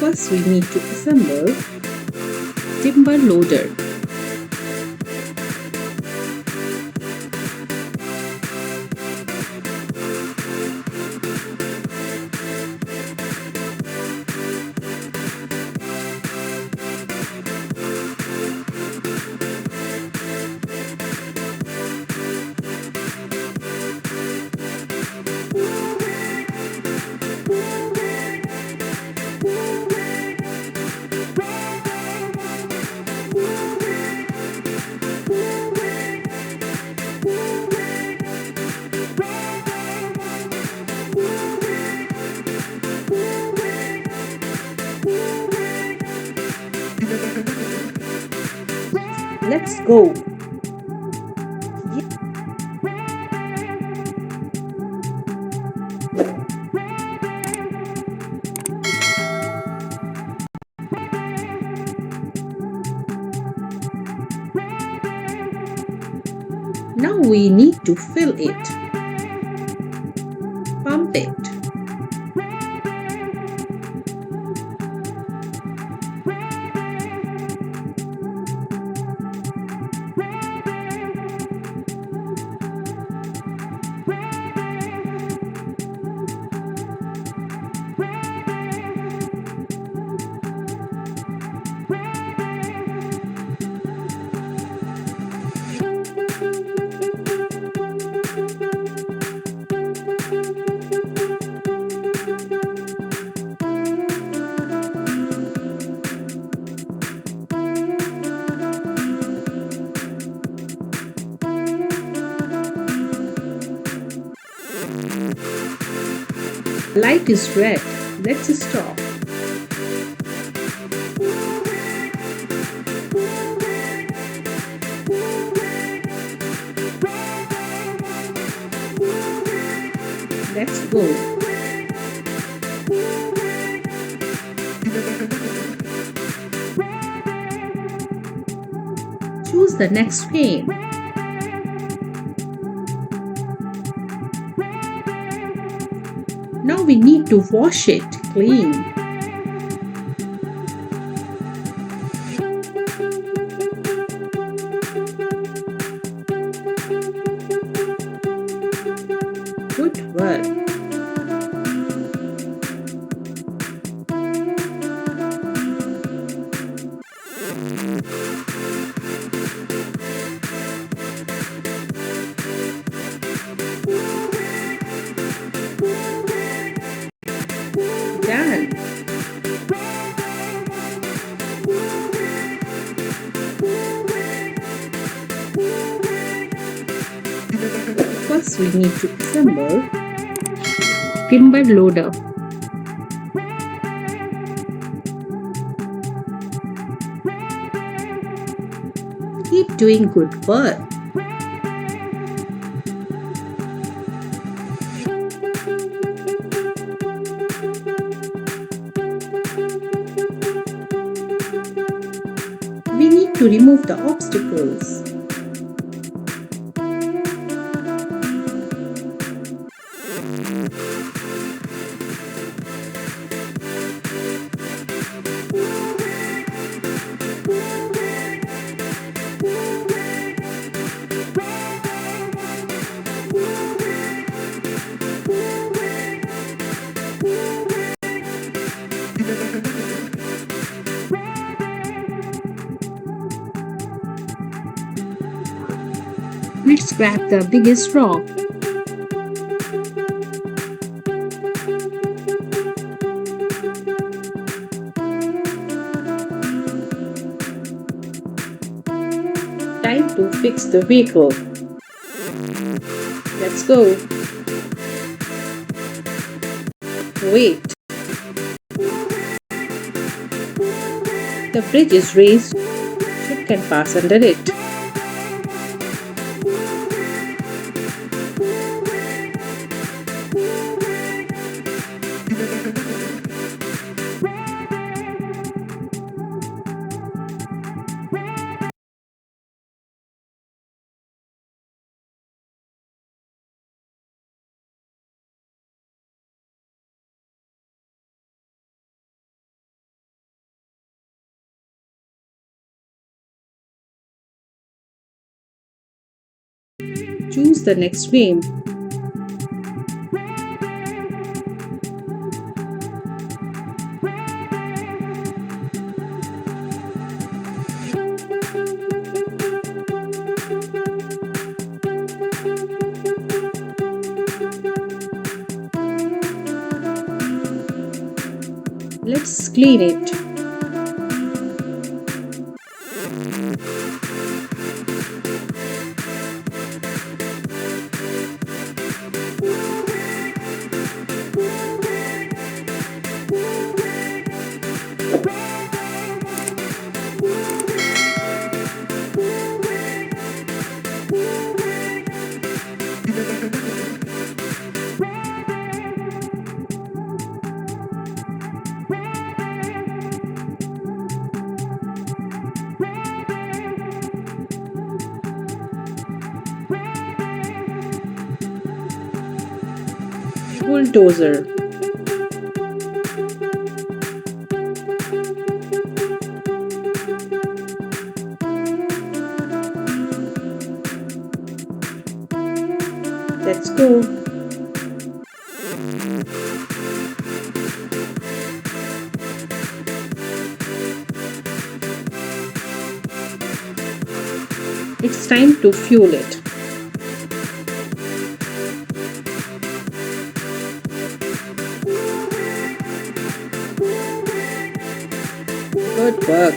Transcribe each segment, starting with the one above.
First, we need to assemble timber loader. Let's go. Now we need to fill it. Pump it. Light is red. Let's stop. Let's go. Choose the next pane. Now we need to wash it clean. Good work. Done. First, we need to assemble timber loader. Keep doing good work. We need to remove the obstacles. Let's grab the biggest rock. Time to fix the vehicle. Let's go. Wait. The bridge is raised. Ship can pass under it. Choose the next game. Let's clean it. Bulldozer. Let's go. It's time to fuel it. Good work.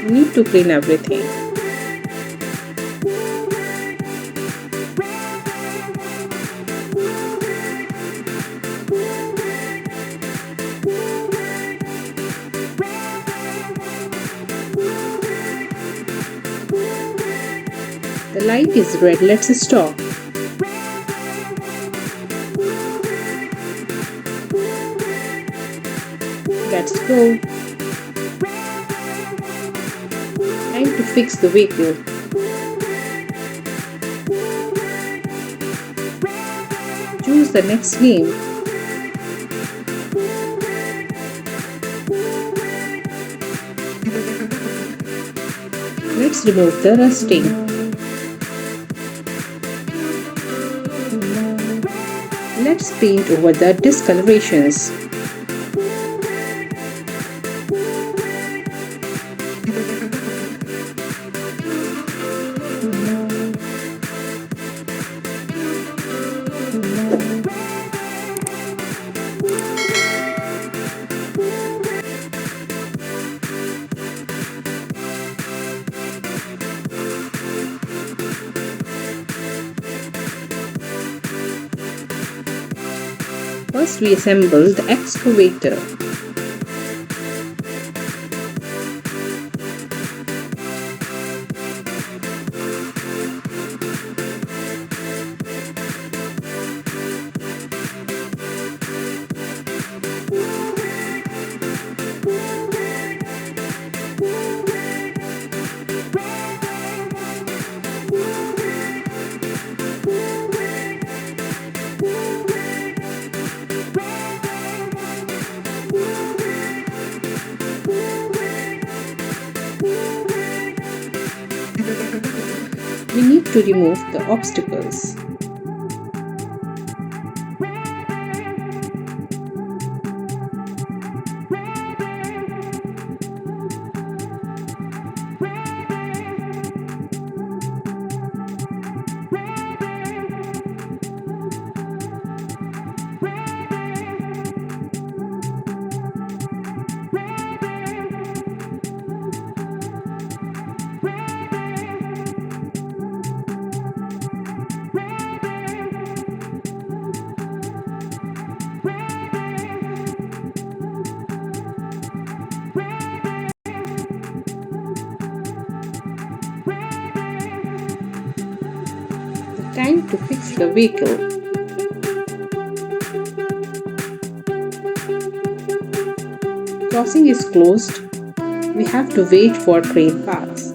We need to clean everything. The light is red. Let's stop. Let's go. Time to fix the vehicle. Choose the next game. Let's remove the rusting. Let's paint over the discolorations. First we assemble the excavator. We need to remove the obstacles. Time to fix the vehicle. Crossing is closed. We have to wait for train pass.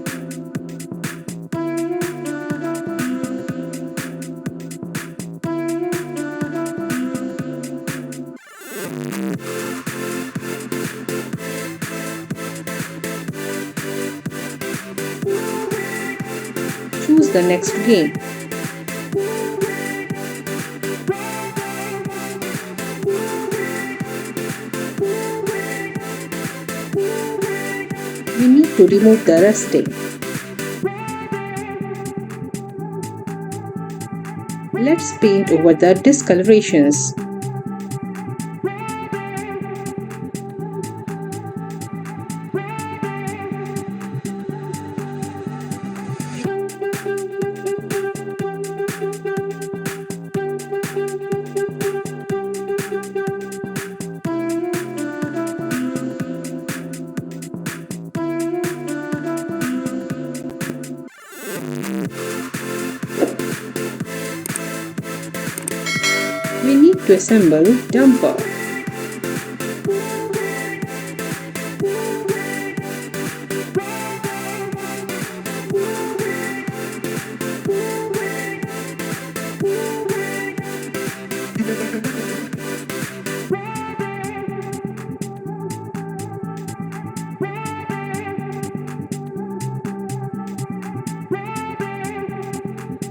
the next game. We need to remove the rusting. Let's paint over the discolorations. We need to assemble dumper.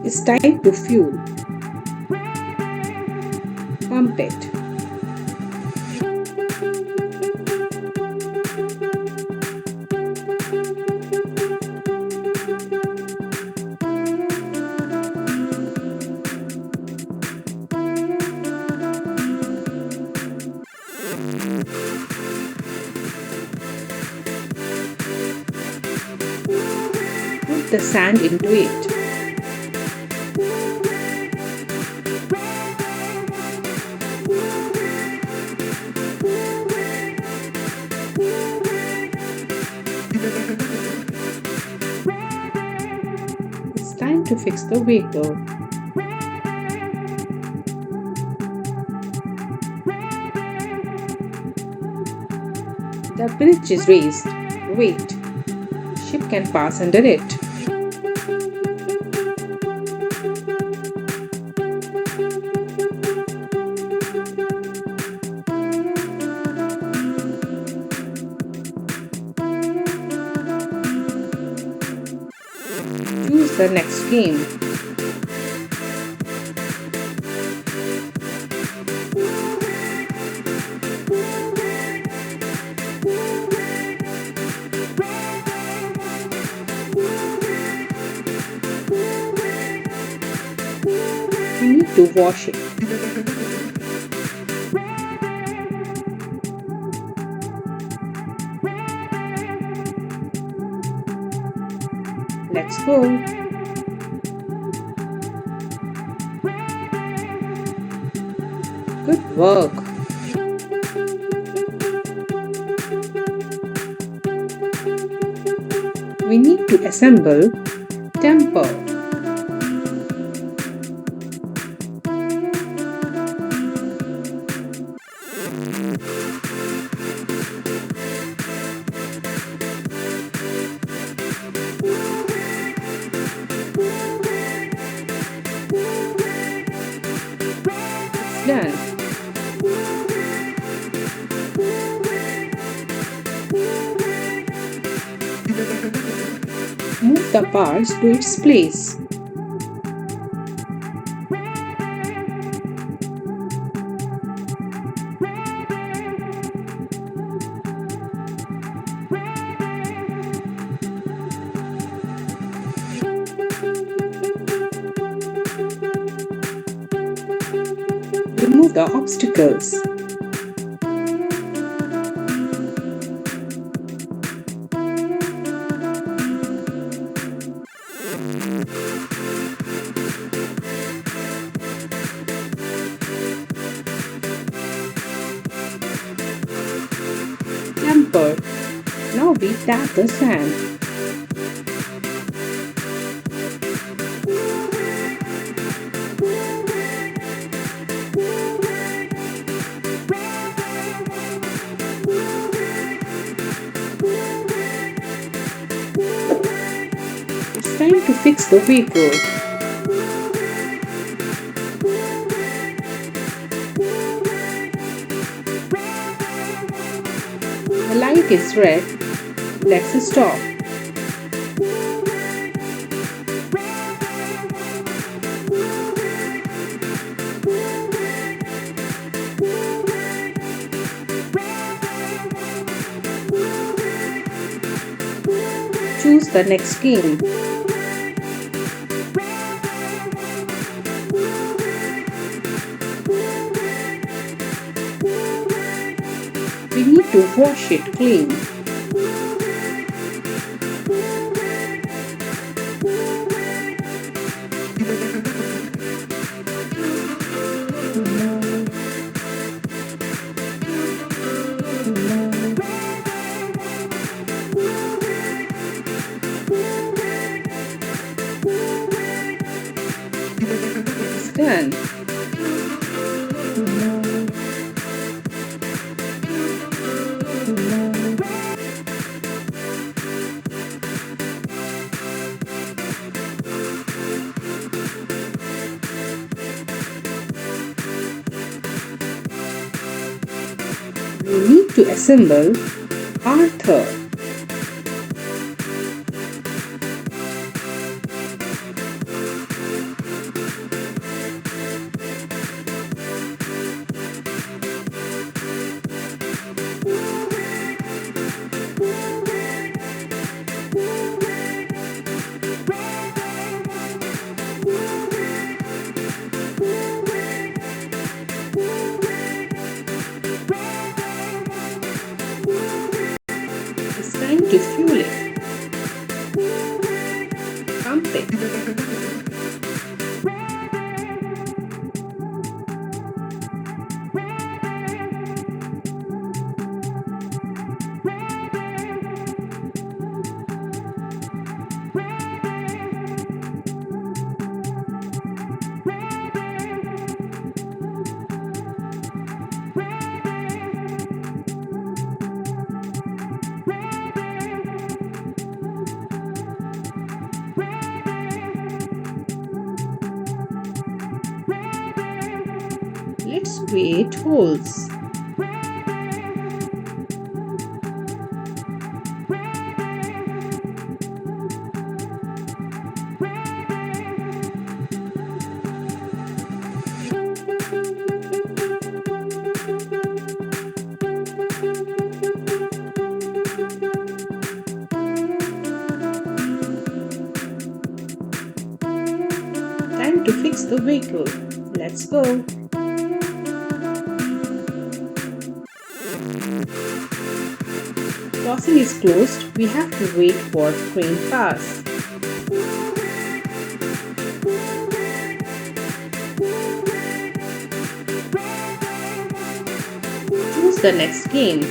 It's time to fuel. Pump it. Put the sand into it. It's time to fix the vehicle. The bridge is raised. Wait. Ship can pass under it. Choose the next game. We need to wash it. Let's go. Good work. We need to assemble temper. Done. Move the parts to its place. Remove the obstacles. Tempered. Now we tap the sand. It's time to fix the vehicle. The light is red. Let's stop. Choose the next game. We need to wash it clean. It's done. We need to assemble Arthur. It's time to fuel it. Pump it. Let's create holes. Time to fix the vehicle. Let's go. Crossing is closed. We have to wait for train pass. Choose the next game.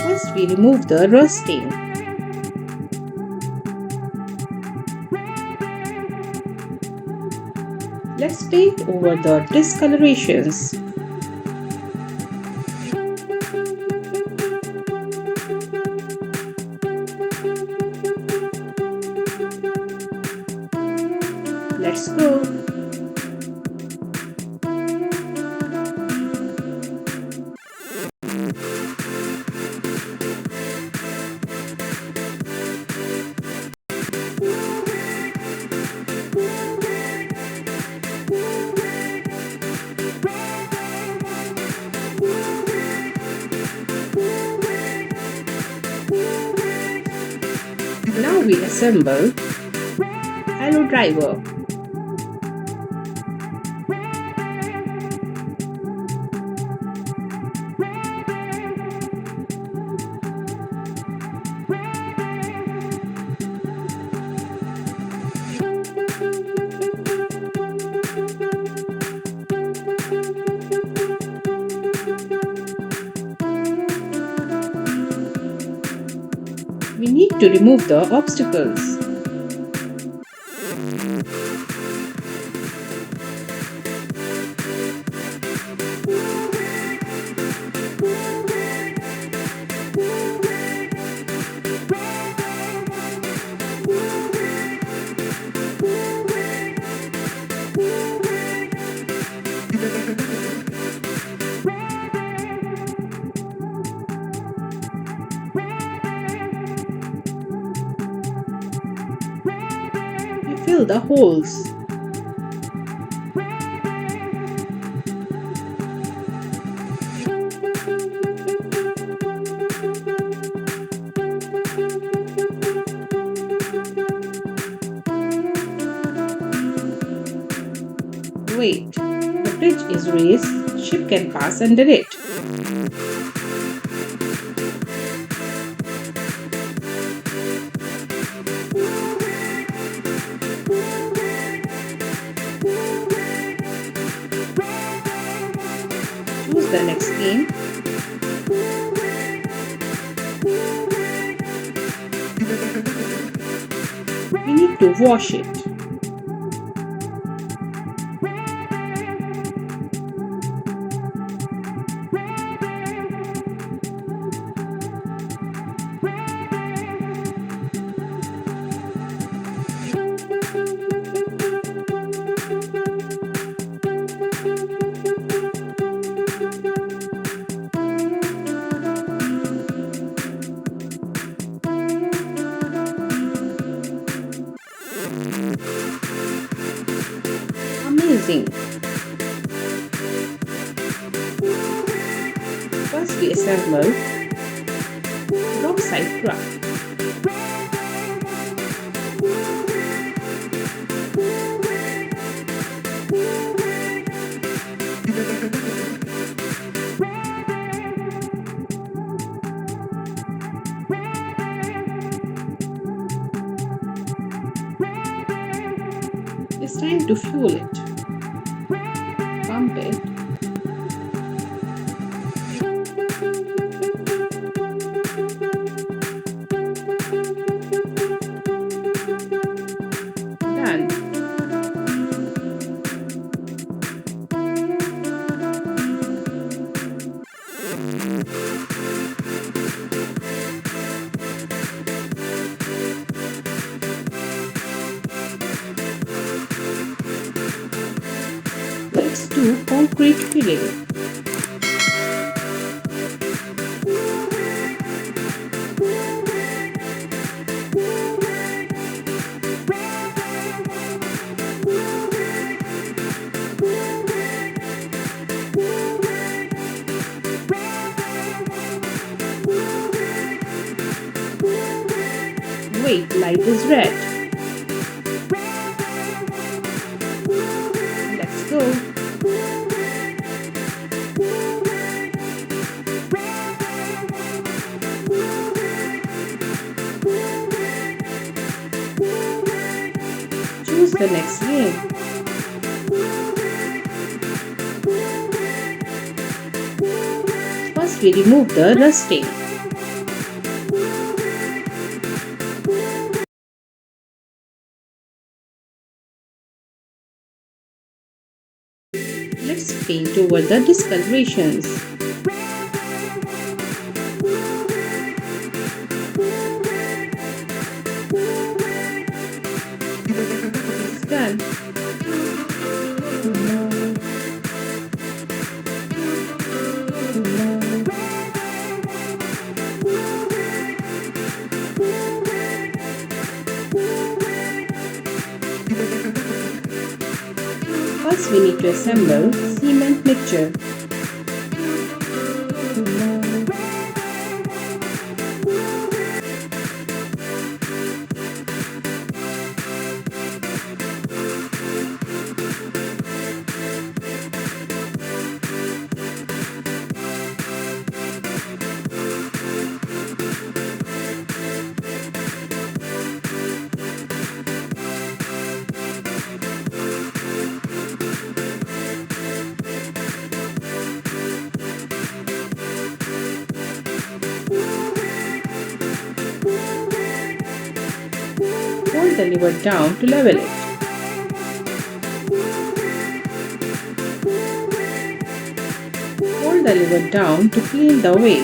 First we remove the rusting. Let's paint over the discolorations. Let's go. Now we assemble Hello Driver. We need to remove the obstacles. We fill the holes. Wait. The bridge is raised. Ship can pass under it. Choose the next game. We need to wash it. Amazing! First we assemble dockside craft. It's time to fuel it. Pump it. Done. Let's do concrete filling. Wait, light is red. Let's go. Choose the next game. First we remove the rusting. Let's paint over the discolorations. It's done. First we need to assemble cement mixture. Hold the lever down to level it. Hold the lever down to clean the way.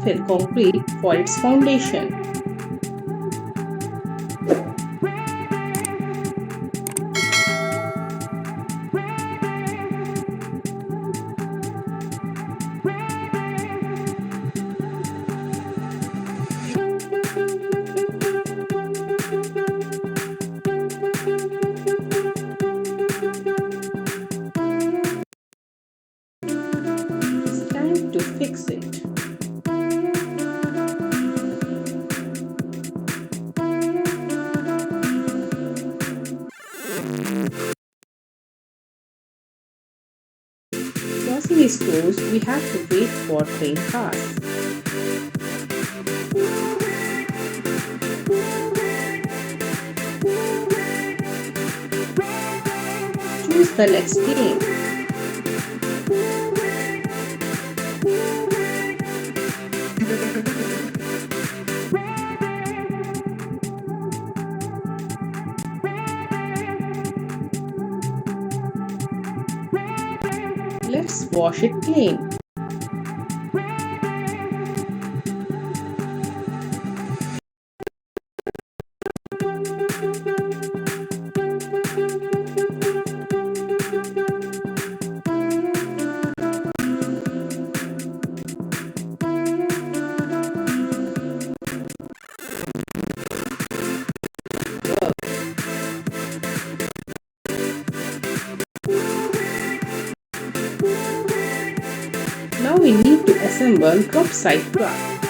fill concrete for its foundation. It's time to fix it. Crossing is closed, we have to wait for train pass. Choose the next game. Let's wash it clean. Now we need to assemble drop side craft.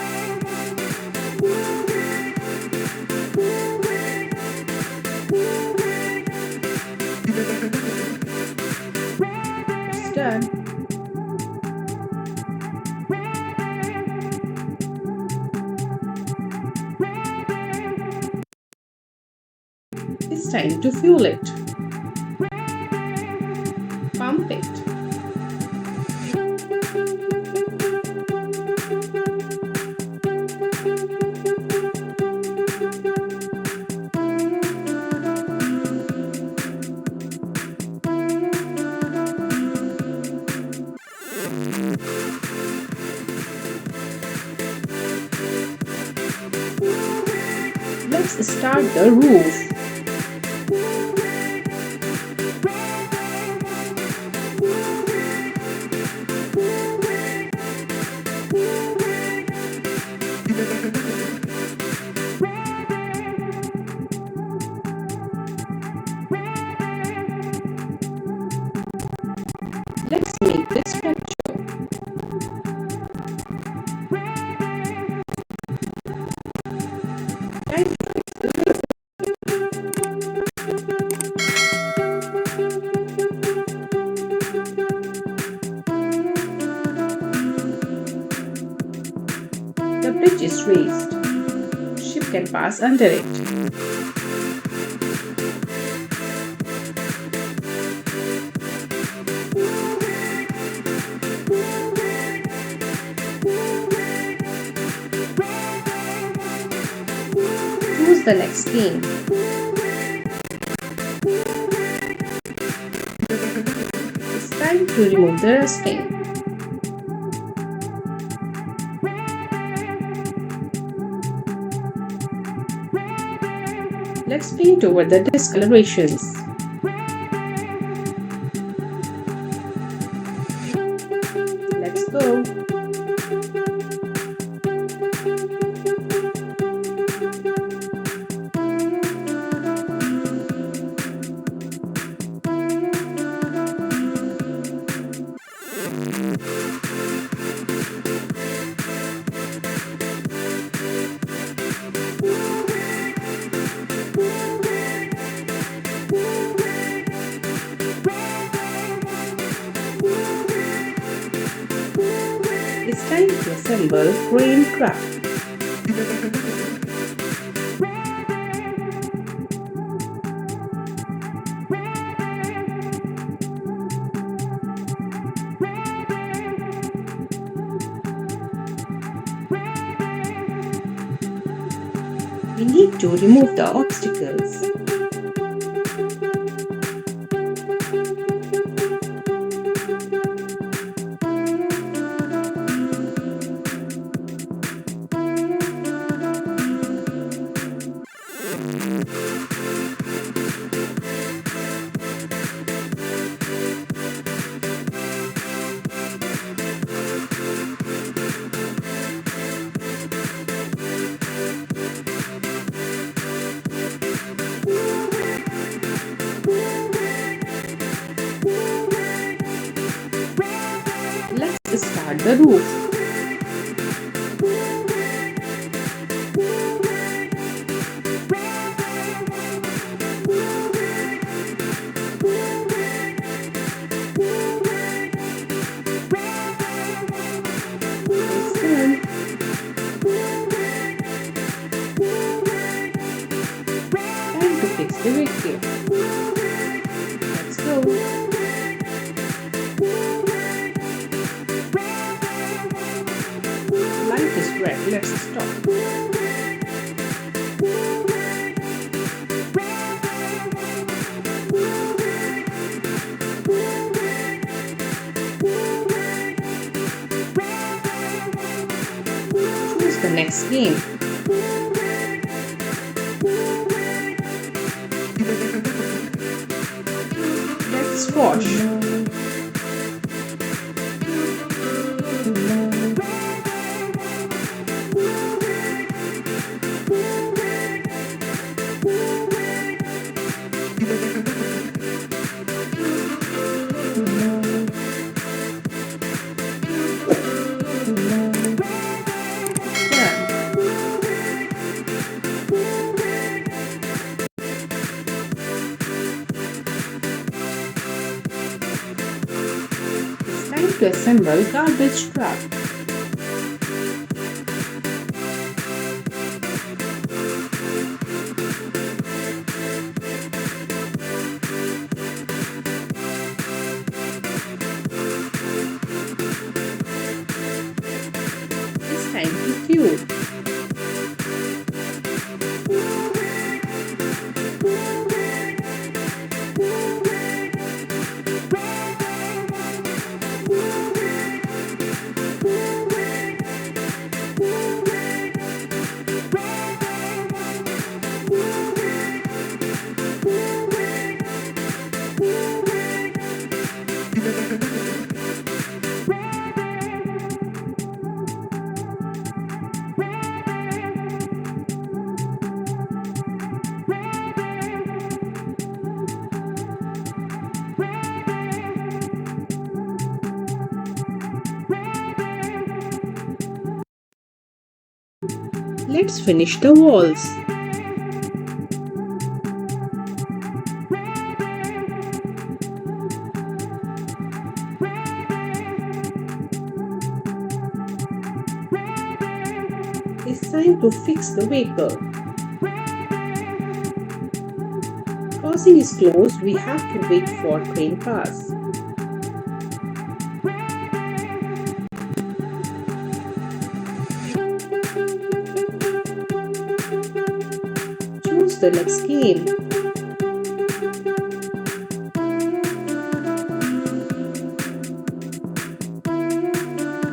It's done. It's time to fuel it. Pump it. Let's start the roof. Let's make the structure. Time to fix the roof. The bridge is raised. Ship can pass under it. Choose the next game. It's time to remove the rusting. Let's paint over the discolorations. Let's go. It's time to assemble crane craft. We need to remove the obstacles. the roof. It's done. Time to fix the vacuum. Let's go. Light is red. Let's stop. Choose the next game. Let's wash. Time to assemble garbage truck. It's time to fuel. Let's finish the walls. It's time to fix the vehicle. Crossing is closed. We have to wait for train pass. Choose the next game.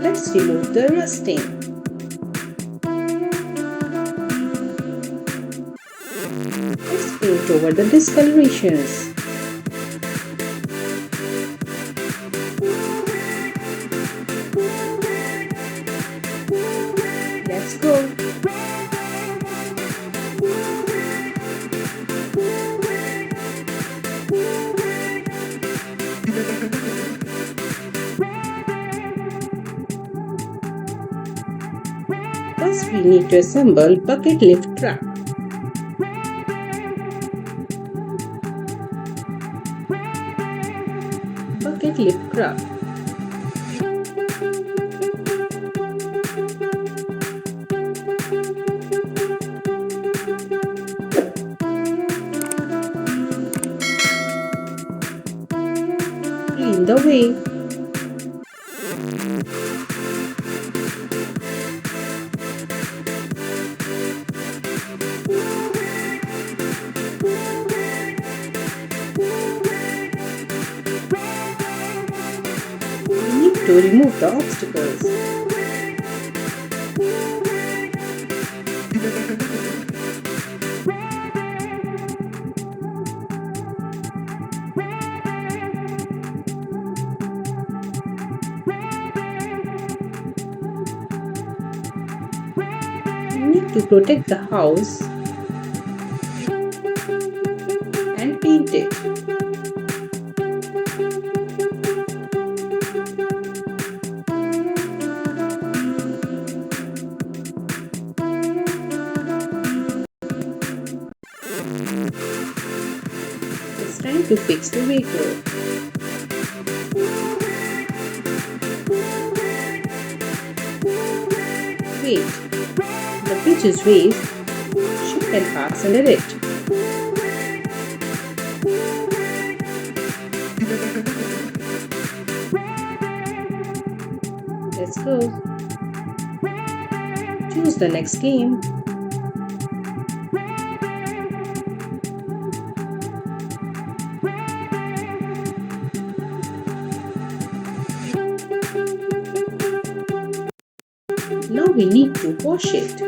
Let's remove the rusting. Let's paint over the discolorations. Let's go. First, we need to assemble bucket lift truck. Bucket lift truck. Clean the way. To remove the obstacles. We need to protect the house and paint it. time to fix the vehicle. Wait, the bridge is raised. Ship can pass under it. Let's go. Choose the next game. Now we need to wash it.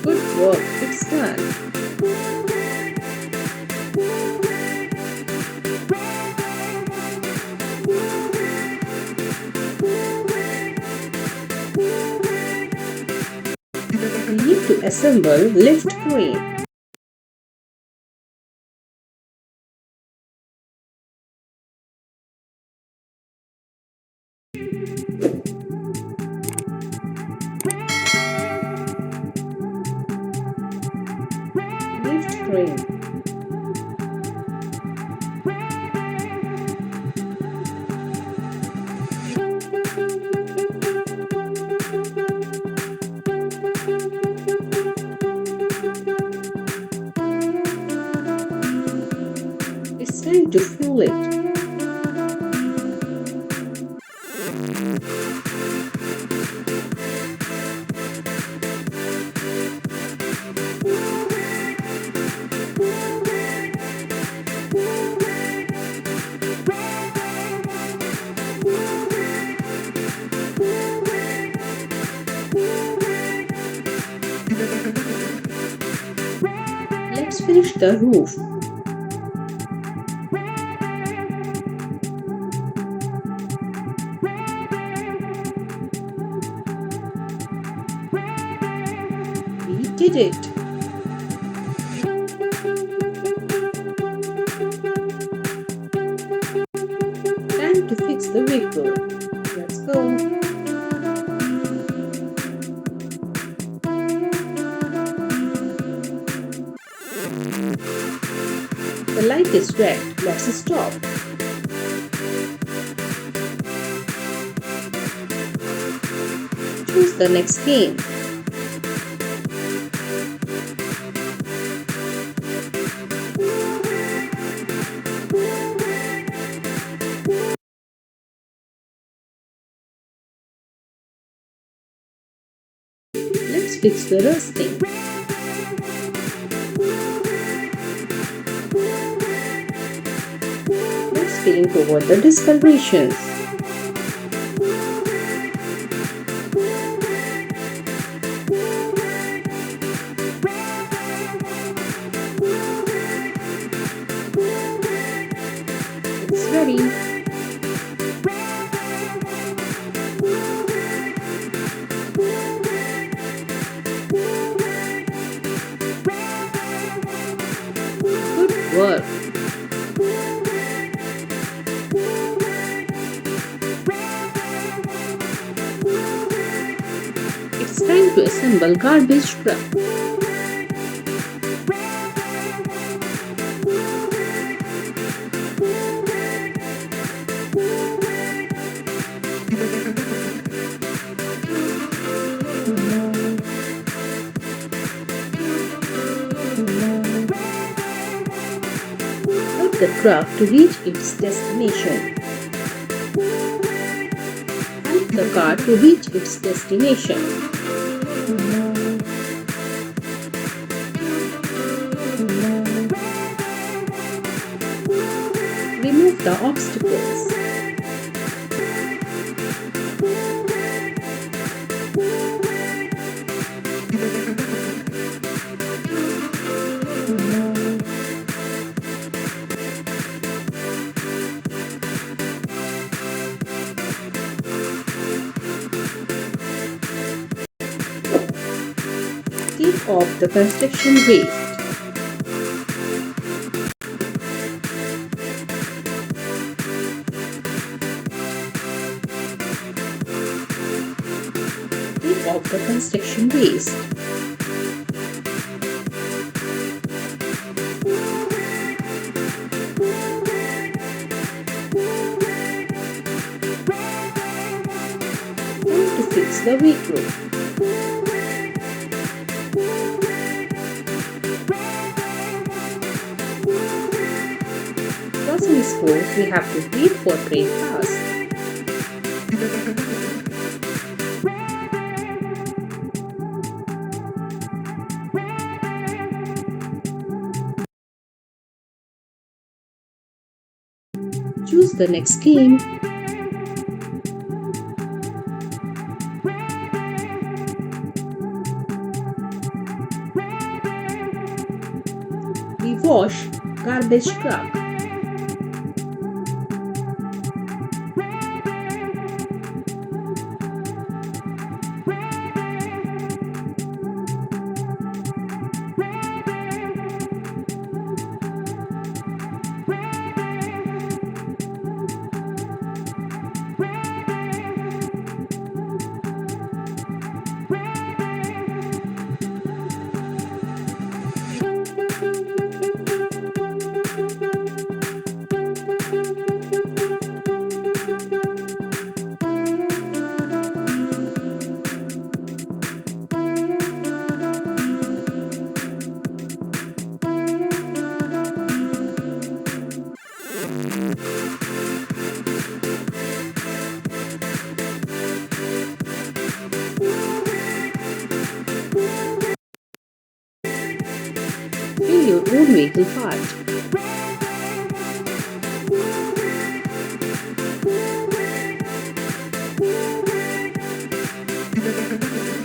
Good work, it's done. We need to assemble lift crane. Lift crane. It's time to fuel it. Let's finish the roof. We did it. Time to fix the vehicle. Let's go. The light is red. Let's stop. Choose the next game. Let's fix the rusting. Let's paint over the discolorations. It's ready. Good work. It's time to assemble garbage truck. Help the truck to reach its destination. Help the car to reach its destination. Remove the obstacles. Take off the construction waste. of the construction waste. Time to fix the vehicle. Crossing this course, we have to wait for train pass. Choose the next game. We wash garbage truck. Fill your own vehicle part.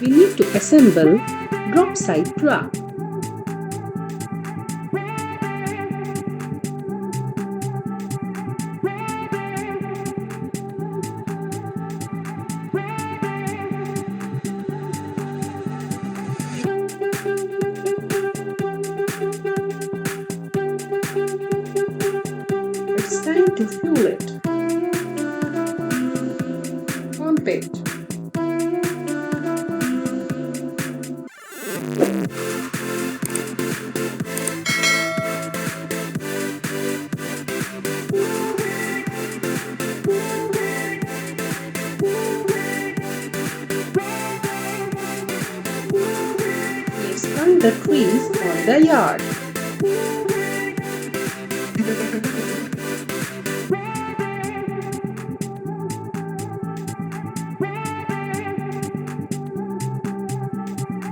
We need to assemble drop side truck. It's time to fuel it. Pump it. Let's plant the trees on the yard.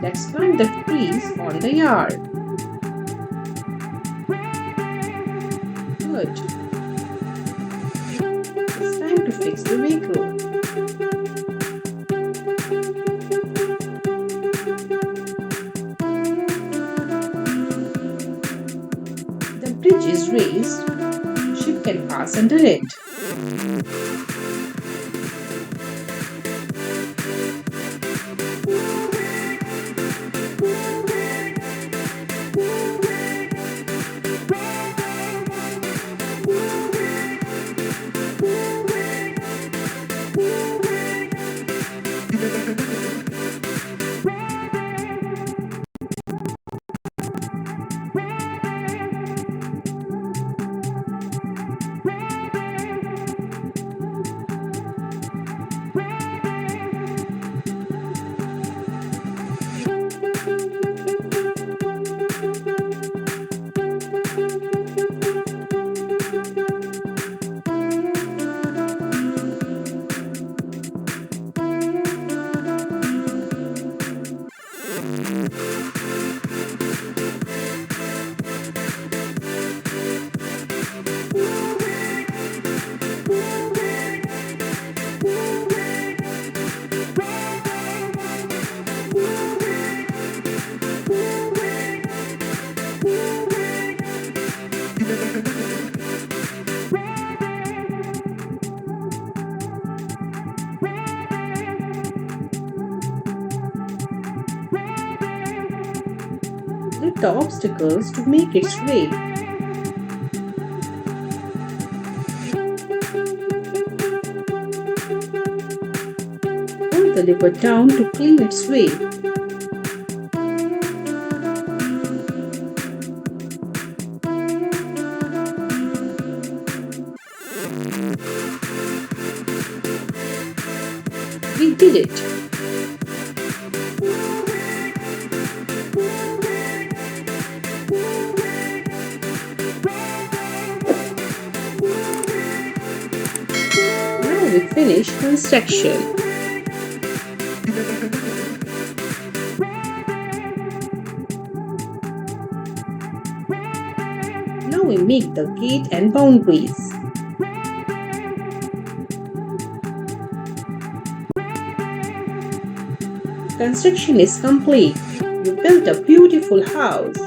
Let's plant the trees on the yard. Good. It's time to fix the vehicle. The bridge is raised. Ship can pass under it. Lift the obstacles to make its way. Hold the river down to clean its way. We did it! Now we finish construction. Now we make the gate and boundaries. Construction is complete. We built a beautiful house.